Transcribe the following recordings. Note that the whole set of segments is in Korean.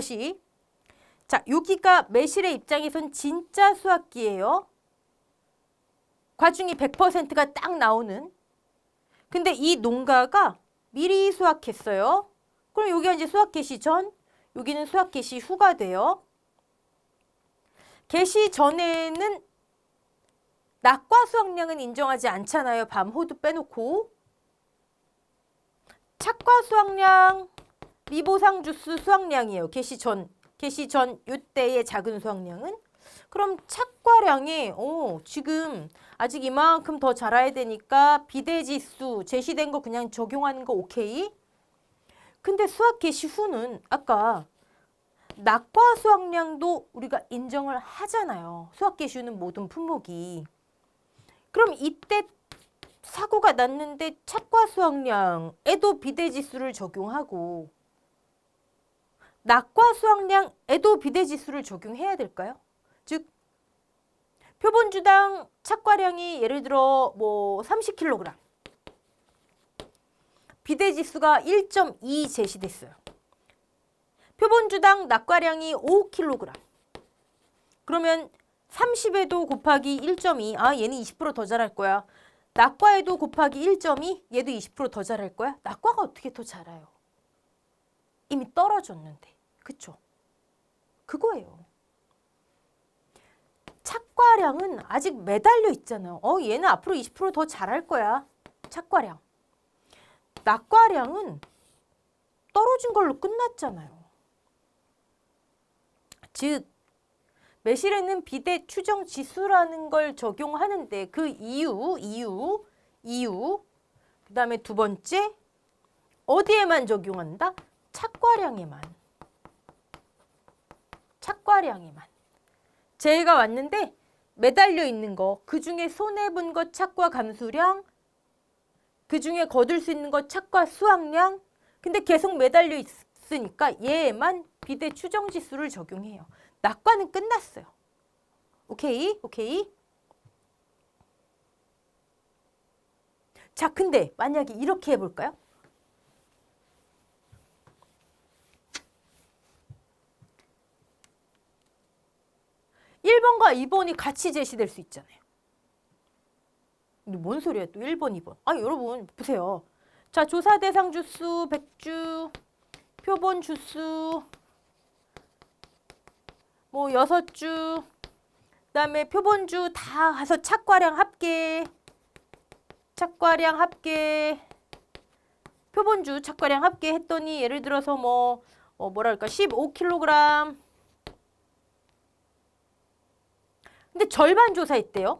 다시. 자, 여기가 매실의 입장에선 진짜 수학기예요. 과중이 100%가 딱 나오는. 근데 이 농가가 미리 수확했어요. 그럼 여기가 이제 수확 개시 전, 여기는 수확 개시 후가 돼요. 개시 전에는 낙과 수확량은 인정하지 않잖아요. 밤 호두 빼놓고. 착과 수확량, 미보상 주스 수확량이에요. 개시 전 요때의 작은 수확량은. 그럼 착과량이 지금 아직 이만큼 더 자라야 되니까 비대지수 제시된 거 그냥 적용하는 거 오케이? 근데 수확 개시 후는 아까 낙과 수확량도 우리가 인정을 하잖아요. 수확 개시 후는 모든 품목이. 그럼 이때 사고가 났는데 착과 수확량에도 비대지수를 적용하고 낙과 수확량에도 비대지수를 적용해야 될까요? 즉 표본주당 착과량이 예를 들어 뭐 30kg, 비대지수가 1.2 제시됐어요. 표본주당 낙과량이 5kg. 그러면 30에도 곱하기 1.2. 아, 얘는 20% 더 자랄 거야. 낙과에도 곱하기 1.2. 얘도 20% 더 자랄 거야. 낙과가 어떻게 더 자라요? 이미 떨어졌는데. 그쵸? 그거예요. 착과량은 아직 매달려 있잖아요. 얘는 앞으로 20% 더 자랄 거야. 착과량. 낙과량은 떨어진 걸로 끝났잖아요. 즉 매실에는 비대 추정 지수라는 걸 적용하는데 그 이유 그다음에 두 번째 어디에만 적용한다? 착과량에만. 재해가 왔는데 매달려 있는 거, 그중에 손해본 것 착과 감수량, 그중에 거둘 수 있는 것 착과 수확량. 근데 계속 매달려 있으니까 얘에만 비대 추정 지수를 적용해요. 낙과는 끝났어요. 오케이? 자, 근데 만약에 이렇게 해볼까요? (1번과) (2번이) 같이 제시될 수 있잖아요. 근데 뭔 소리야 또 1번, 2번. 여러분 보세요. 자, 조사 대상 주수 100주, 표본 주수 뭐 6주, 그다음에 표본주 다 가서 착과량 합계, 표본주 착과량 합계 했더니 예를 들어서 뭐랄까 15kg. 근데 절반 조사했대요.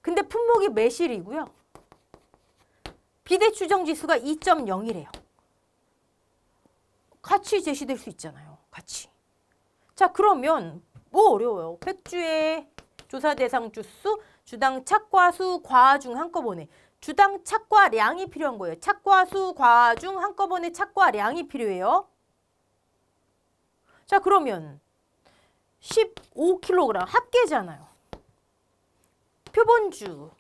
근데 품목이 매실이고요. 비대 추정 지수가 2.0이래요. 같이 제시될 수 있잖아요. 같이. 자, 그러면 뭐 어려워요. 100주의 조사 대상 주수, 주당 착과수 과중 한꺼번에. 주당 착과량이 필요한 거예요. 착과수 과중 한꺼번에 착과량이 필요해요. 자, 그러면 15kg 합계잖아요. 표본주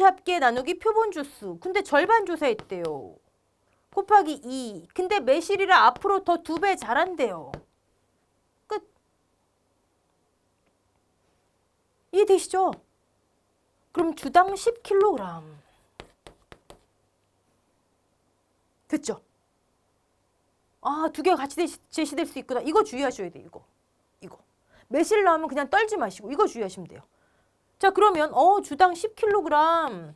합계 나누기 표본주 수. 근데 절반 조사했대요. 곱하기 2. 근데 매실이라 앞으로 더 2배 자란대요. 끝. 이해되시죠? 그럼 주당 10kg. 됐죠? 두 개가 같이 제시될 수 있구나. 이거 주의하셔야 돼요. 이거. 매실 나오면 그냥 떨지 마시고 이거 주의하시면 돼요. 자, 그러면 주당 10kg.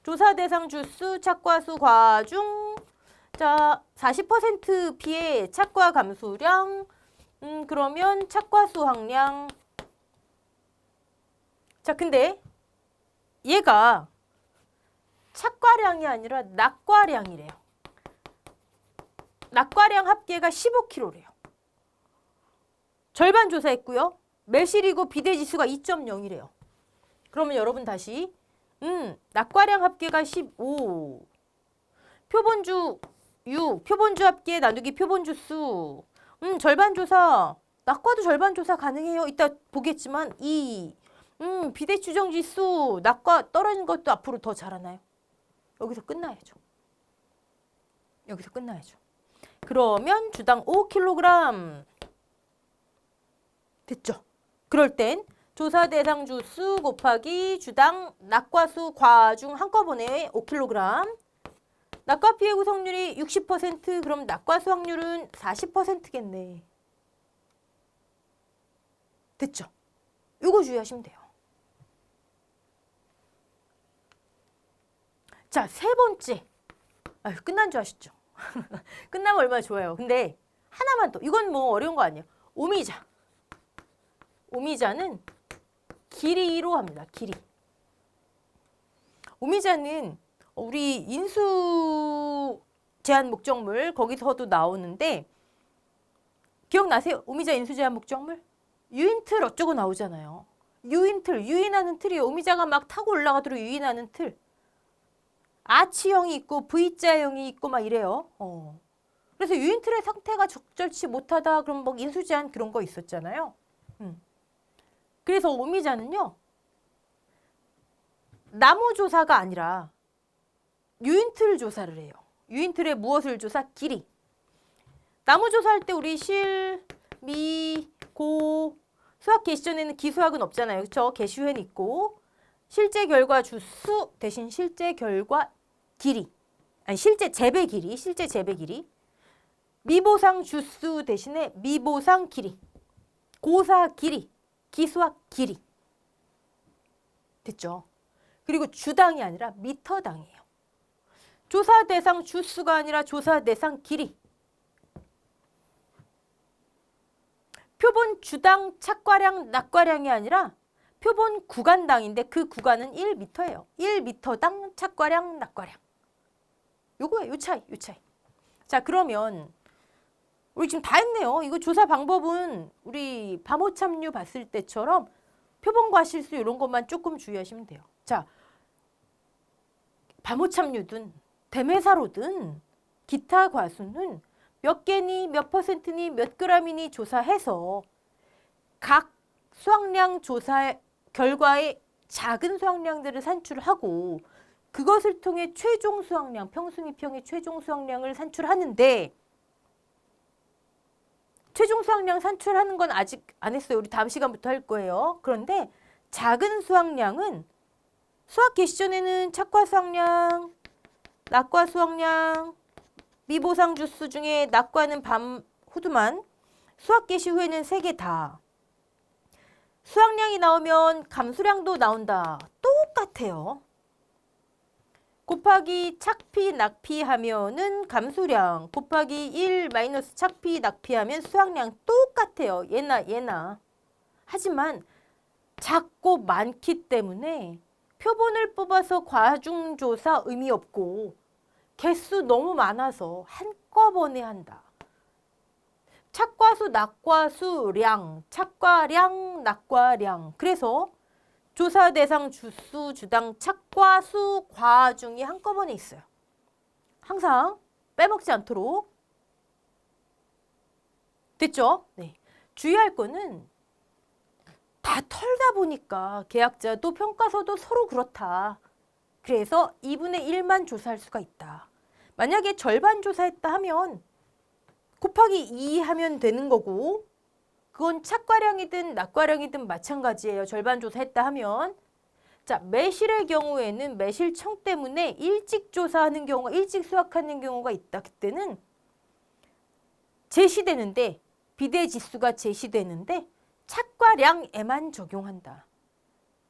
조사 대상 주수 착과수 과중. 자, 40% 피해 착과 감수량. 그러면 착과 수확량. 자, 근데 얘가 착과량이 아니라 낙과량이래요. 낙과량 합계가 15kg래요. 절반 조사했고요. 매실이고 비대지수가 2.0이래요. 그러면 여러분 다시 낙과량 합계가 15, 표본주 6, 표본주 합계 나누기 표본주 수. 절반 조사. 낙과도 절반 조사 가능해요. 이따 보겠지만 2. 비대 추정 지수. 낙과 떨어진 것도 앞으로 더 자라나요? 여기서 끝나야죠. 그러면 주당 5kg. 됐죠? 그럴 땐 조사 대상 주수 곱하기 주당 낙과수 과중 한꺼번에 5kg. 낙과 피해 구성률이 60%, 그럼 낙과수 확률은 40%겠네. 됐죠? 이거 주의하시면 돼요. 자, 세 번째. 아유, 끝난 줄 아시죠? 끝나면 얼마나 좋아요. 근데 하나만 더. 이건 뭐 어려운 거 아니에요. 오미자. 오미자는 길이로 합니다. 길이. 오미자는 우리 인수 제한 목적물 거기서도 나오는데 기억나세요? 오미자 인수 제한 목적물? 유인틀 어쩌고 나오잖아요. 유인틀, 유인하는 틀이 오미자가 막 타고 올라가도록 유인하는 틀. 아치형이 있고 V자형이 있고 막 이래요. 그래서 유인틀의 상태가 적절치 못하다 그럼 뭐 인수 제한 그런 거 있었잖아요. 그래서 오미자는요. 나무 조사가 아니라 유인틀 조사를 해요. 유인틀에 무엇을 조사? 길이. 나무 조사할 때 우리 실, 미, 고 수학 개시전에는 기수학은 없잖아요. 그렇죠? 개시후에는 있고 실제 결과 주수 대신 실제 결과 길이. 아니 실제 재배 길이. 실제 재배 길이. 미보상 주수 대신에 미보상 길이. 고사 길이. 기수학 길이. 됐죠? 그리고 주당이 아니라 미터당이에요. 조사 대상 주수가 아니라 조사 대상 길이. 표본 주당 착과량 낙과량이 아니라 표본 구간당인데 그 구간은 1m예요. 1m당 착과량 낙과량. 요거예요. 요 차이. 자, 그러면 우리 지금 다 했네요. 이거 조사 방법은 우리 밤오참류 봤을 때처럼 표본 과실수 이런 것만 조금 주의하시면 돼요. 자, 밤오참류든 대매사로든 기타 과수는 몇 개니 몇 퍼센트니 몇 그램이니 조사해서 각 수확량 조사 결과의 작은 수확량들을 산출하고 그것을 통해 최종 수확량, 평수미평의 최종 수확량을 산출하는데 최종 수확량 산출하는 건 아직 안 했어요. 우리 다음 시간부터 할 거예요. 그런데 작은 수확량은 수학 개시전에는 착과 수확량, 낙과 수확량, 미보상 주수 중에 낙과는 밤 후두만, 수학 개시 후에는 3개 다. 수확량이 나오면 감수량도 나온다. 똑같아요. 곱하기 착피, 낙피 하면은 감수량, 곱하기 1 마이너스 착피, 낙피 하면 수확량 똑같아요. 얘나. 하지만 작고 많기 때문에 표본을 뽑아서 과중조사 의미 없고 개수 너무 많아서 한꺼번에 한다. 착과수, 낙과수량, 착과량, 낙과량. 그래서 조사 대상 주수, 주당, 착과수, 과중이 한꺼번에 있어요. 항상 빼먹지 않도록. 됐죠? 네. 주의할 거는 다 털다 보니까 계약자도 평가서도 서로 그렇다. 그래서 2분의 1만 조사할 수가 있다. 만약에 절반 조사했다 하면 곱하기 2 하면 되는 거고 그건 착과량이든 낙과량이든 마찬가지예요. 절반 조사했다 하면. 자, 매실의 경우에는 매실청 때문에 일찍 조사하는 경우가 일찍 수확하는 경우가 있다. 그때는 제시되는데 비대지수가 제시되는데 착과량에만 적용한다.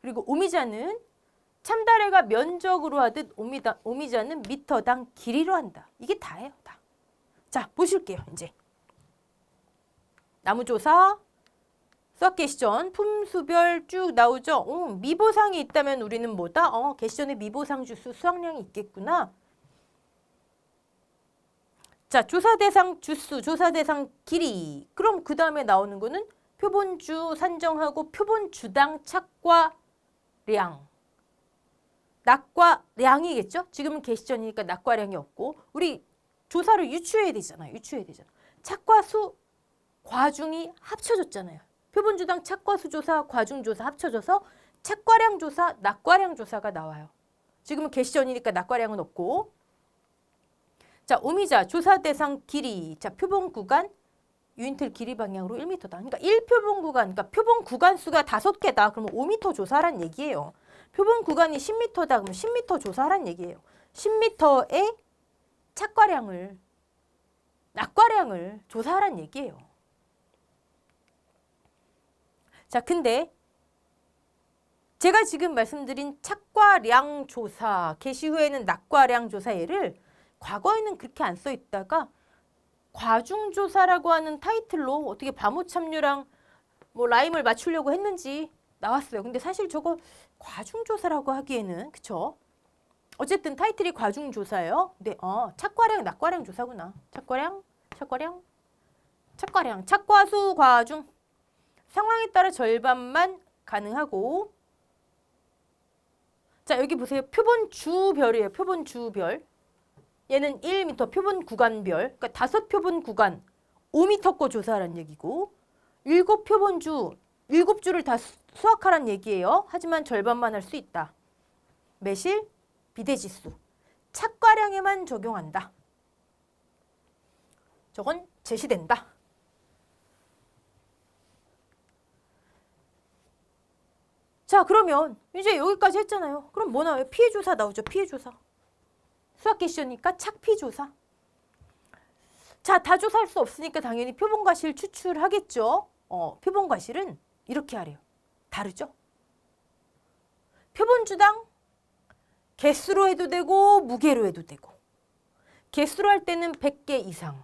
그리고 오미자는 참다래가 면적으로 하듯 오미자는 미터당 길이로 한다. 이게 다예요. 다. 자, 보실게요. 이제 나무조사, 수학 개시전, 품수별 쭉 나오죠. 미보상이 있다면 우리는 뭐다? 개시전에 미보상 주수 수확량이 있겠구나. 자, 조사 대상 주수, 조사 대상 길이. 그럼 그 다음에 나오는 거는 표본주 산정하고 표본주당 착과량. 낙과량이겠죠? 지금은 개시전이니까 낙과량이 없고 우리 조사를 유추해야 되잖아요. 착과수, 과중이 합쳐졌잖아요. 표본주당 착과수 조사, 과중 조사 합쳐져서 착과량 조사, 낙과량 조사가 나와요. 지금은 개시전이니까 낙과량은 없고. 자, 오미자 조사 대상 길이. 자, 표본 구간 유인틀 길이 방향으로 1m다. 그러니까 1표본 구간, 그러니까 표본 구간 수가 5개다. 그러면 5m 조사란 얘기예요. 표본 구간이 10m다. 그러면 10m 조사란 얘기예요. 10m의 착과량을, 낙과량을 조사하란 얘기예요. 자, 근데 제가 지금 말씀드린 착과량 조사, 개시 후에는 낙과량 조사 예를 과거에는 그렇게 안 써 있다가 과중조사라고 하는 타이틀로 어떻게 바모참류랑 뭐 라임을 맞추려고 했는지 나왔어요. 근데 사실 저거 과중조사라고 하기에는 그쵸? 어쨌든 타이틀이 과중조사예요. 근데 착과량, 낙과량 조사구나. 착과량, 착과수, 과중. 상황에 따라 절반만 가능하고. 자, 여기 보세요. 표본 주별이에요. 표본 주별. 얘는 1m 표본 구간별. 그러니까 5표본 구간 5m 거 조사하라는 얘기고 7표본주 7주를 다 수확하라는 얘기예요. 하지만 절반만 할 수 있다. 매실, 비대지수. 착과량에만 적용한다. 저건 제시된다. 자, 그러면 이제 여기까지 했잖아요. 그럼 뭐 나와요? 피해조사 나오죠. 피해조사. 수학개시니까 착피조사. 자, 다 조사할 수 없으니까 당연히 표본과실 추출하겠죠. 표본과실은 이렇게 하래요. 다르죠? 표본주당 개수로 해도 되고 무게로 해도 되고. 개수로 할 때는 100개 이상.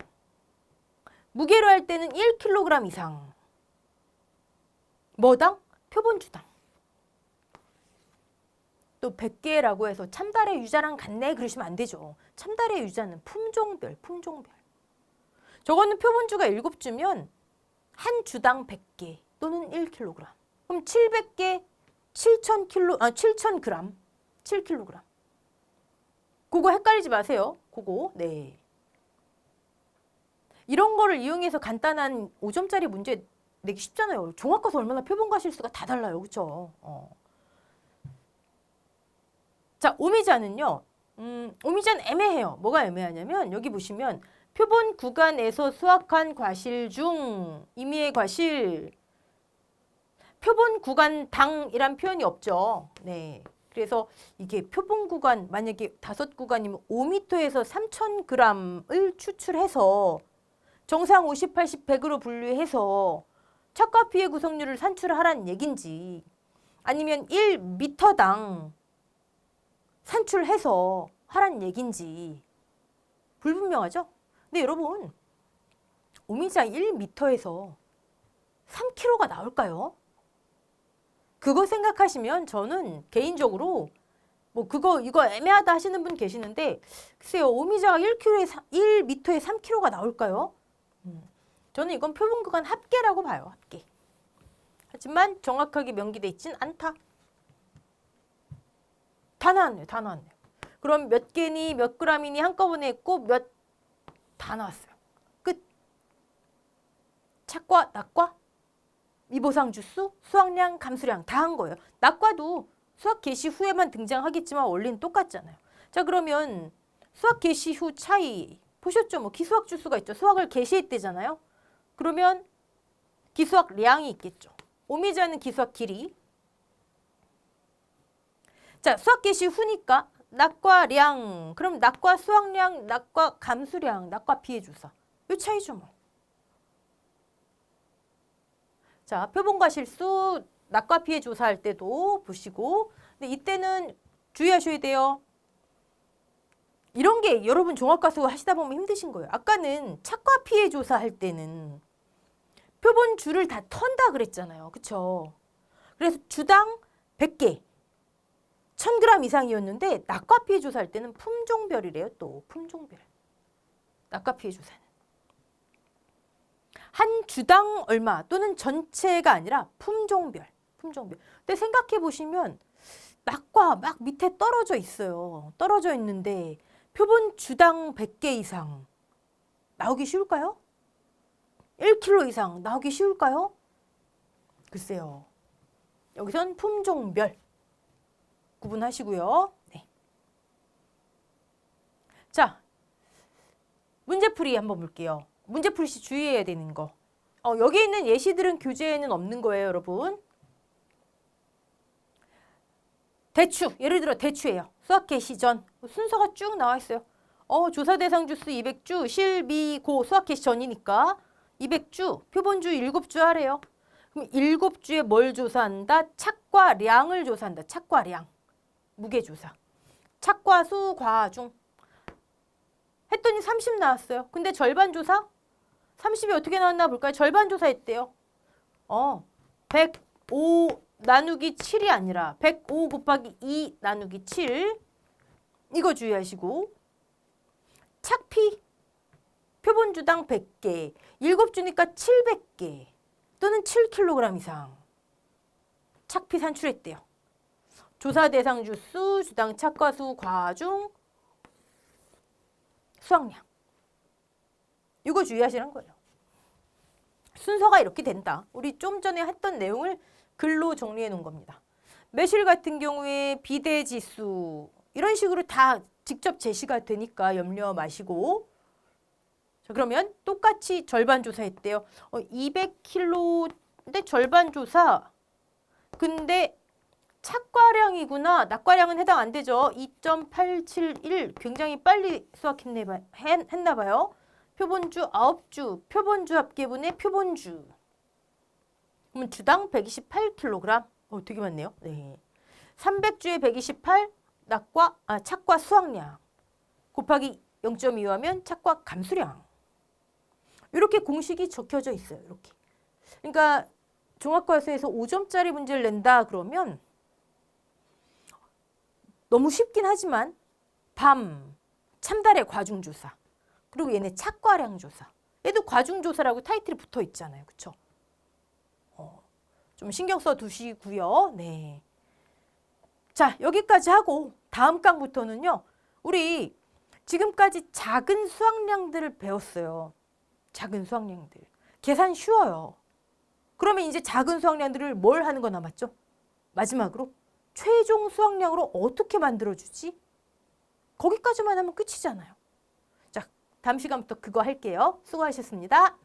무게로 할 때는 1kg 이상. 뭐당? 표본주당. 또 100개라고 해서 참달의 유자랑 같네 그러시면 안 되죠. 참달의 유자는 품종별, 품종별. 저거는 표본주가 7주면 한 주당 100개 또는 1kg. 그럼 700개 7,000g. 7kg. 그거 헷갈리지 마세요. 그거. 네. 이런 거를 이용해서 간단한 5점짜리 문제 내기 쉽잖아요. 종합과수 얼마나 표본과 실수가 다 달라요. 그렇죠? 자, 오미자는요. 오미자는 애매해요. 뭐가 애매하냐면 여기 보시면 표본 구간에서 수확한 과실 중 임의의 과실 표본 구간 당이란 표현이 없죠. 네. 그래서 이게 표본 구간 만약에 5구간이면 5m에서 3,000g을 추출해서 정상 50, 80, 100으로 분류해서 착과 피해 구성률을 산출하라는 얘긴지 아니면 1m당 산출해서 하란 얘긴지 불분명하죠? 근데 여러분 오미자 1m에서 3kg가 나올까요? 그거 생각하시면 저는 개인적으로 뭐 이거 애매하다 하시는 분 계시는데 글쎄요 오미자가 1m에 3kg가 나올까요? 저는 이건 표본구간 합계라고 봐요. 합계. 하지만 정확하게 명기돼 있진 않다. 다 나왔네요. 다 나왔네요. 그럼 몇 개니 몇 g이니 한꺼번에 했고 다 나왔어요. 끝. 착과, 낙과, 미보상 주수, 수확량, 감수량 다 한 거예요. 낙과도 수학 개시 후에만 등장하겠지만 원리는 똑같잖아요. 자, 그러면 수학 개시 후 차이 보셨죠? 뭐 기수학 주수가 있죠. 수학을 개시했대잖아요. 그러면 기수학량이 있겠죠. 오미자는 기수학 길이. 자, 수학 개시 후니까 낙과 량, 그럼 낙과 수확량, 낙과 감수량, 낙과 피해 주사. 이 차이죠 뭐. 자, 표본과 실수, 낙과 피해 조사할 때도 보시고 근데 이때는 주의하셔야 돼요. 이런 게 여러분 종합과수 하시다 보면 힘드신 거예요. 아까는 착과 피해 조사할 때는 표본 주를 다 턴다 그랬잖아요. 그쵸? 그래서 주당 100개, 1000g 이상이었는데 낙과 피해 조사할 때는 품종별이래요. 또 품종별. 낙과 피해 조사는. 한 주당 얼마 또는 전체가 아니라 품종별. 품종별. 근데 생각해 보시면 낙과 막 밑에 떨어져 있어요. 떨어져 있는데 표본 주당 100개 이상 나오기 쉬울까요? 1kg 이상 나오기 쉬울까요? 글쎄요. 여기선 품종별 구분하시고요. 네. 자, 문제풀이 한번 볼게요. 문제풀이 시 주의해야 되는 거. 여기 있는 예시들은 교재에는 없는 거예요, 여러분. 대추, 예를 들어 대추예요. 수학 개시 전 순서가 쭉 나와 있어요. 조사 대상 주수 200주, 실, 미, 고 수학 개시 전이니까 200주, 표본주 7주 하래요. 그럼 7주에 뭘 조사한다? 착과 량을 조사한다. 착과 량. 무게 조사. 착과 수, 과, 중. 했더니 30 나왔어요. 근데 절반 조사? 30이 어떻게 나왔나 볼까요? 절반 조사했대요. 105 나누기 7이 아니라 105 곱하기 2 나누기 7. 이거 주의하시고. 착피. 표본주당 100개. 7주니까 700개. 또는 7kg 이상. 착피 산출했대요. 조사 대상 주수, 주당 착과수, 과중, 수확량. 이거 주의하시는 거예요. 순서가 이렇게 된다. 우리 좀 전에 했던 내용을 글로 정리해 놓은 겁니다. 매실 같은 경우에 비대지수 이런 식으로 다 직접 제시가 되니까 염려 마시고. 자, 그러면 똑같이 절반 조사했대요. 200kg인데 절반 조사. 근데 착과량이구나. 낙과량은 해당 안 되죠. 2.871 굉장히 빨리 수학했나 봐요. 표본주 9주, 표본주 합계분의 표본주. 그러면 주당 128kg. 되게 많네요. 네. 300주에 128, 착과 수확량. 곱하기 0.25 하면 착과 감수량. 이렇게 공식이 적혀져 있어요. 이렇게. 그러니까 종합과수에서 5점짜리 문제를 낸다 그러면 너무 쉽긴 하지만 밤, 참달의 과중조사. 그리고 얘네 착과량 조사. 얘도 과중조사라고 타이틀이 붙어 있잖아요. 그쵸? 좀 신경 써 두시고요. 네. 자, 여기까지 하고 다음 강부터는요. 우리 지금까지 작은 수확량들을 배웠어요. 작은 수확량들. 계산 쉬워요. 그러면 이제 작은 수확량들을 뭘 하는 거 남았죠? 마지막으로 최종 수확량으로 어떻게 만들어주지? 거기까지만 하면 끝이잖아요. 자, 다음 시간부터 그거 할게요. 수고하셨습니다.